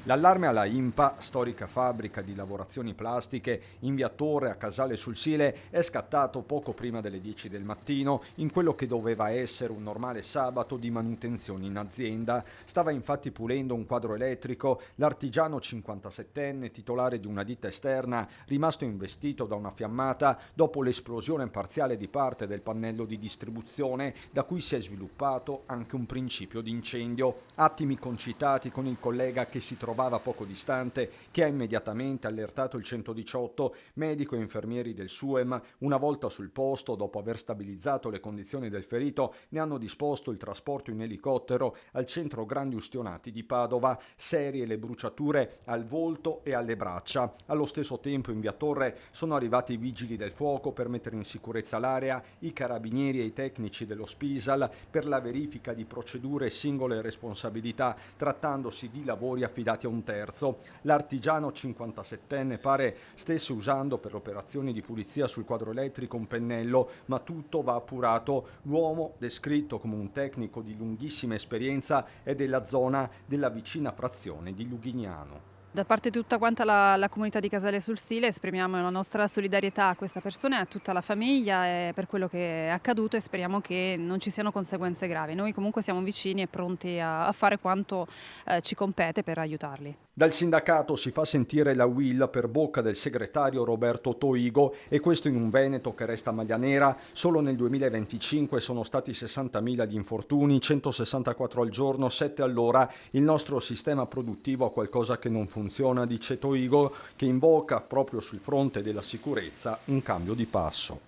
L'allarme alla IMPA, storica fabbrica di lavorazioni plastiche in via Torre a Casale sul Sile, è scattato poco prima delle 10 del mattino in quello che doveva essere un normale sabato di manutenzione in azienda. Stava infatti pulendo un quadro elettrico l'artigiano 57enne, titolare di una ditta esterna, rimasto investito da una fiammata dopo l'esplosione parziale di parte del pannello di distribuzione, da cui si è sviluppato anche un principio di incendio. Attimi concitati con il collega che si trovava poco distante, che ha immediatamente allertato il 118. Medico e infermieri del SUEM, una volta sul posto, dopo aver stabilizzato le condizioni del ferito, ne hanno disposto il trasporto in elicottero al centro grandi ustionati di Padova. Serie le bruciature al volto e alle braccia. Allo stesso tempo in via Torre sono arrivati i vigili del fuoco per mettere in sicurezza l'area, i carabinieri e i tecnici dello Spisal per la verifica di procedure e singole responsabilità, trattandosi di lavori affidati a un terzo. L'artigiano 57enne pare stesse usando per operazioni di pulizia sul quadro elettrico un pennello, ma tutto va appurato. L'uomo, descritto come un tecnico di lunghissima esperienza, è della zona della vicina frazione di Lughignano. Da parte di tutta quanta la comunità di Casale sul Sile esprimiamo la nostra solidarietà a questa persona e a tutta la famiglia per quello che è accaduto e speriamo che non ci siano conseguenze gravi. Noi comunque siamo vicini e pronti a fare quanto ci compete per aiutarli. Dal sindacato si fa sentire la will per bocca del segretario Roberto Toigo, e questo in un Veneto che resta maglia nera. Solo nel 2025 sono stati 60.000 gli infortuni, 164 al giorno, 7 all'ora. Il nostro sistema produttivo ha qualcosa che non funziona, dice Toigo, che invoca proprio sul fronte della sicurezza un cambio di passo.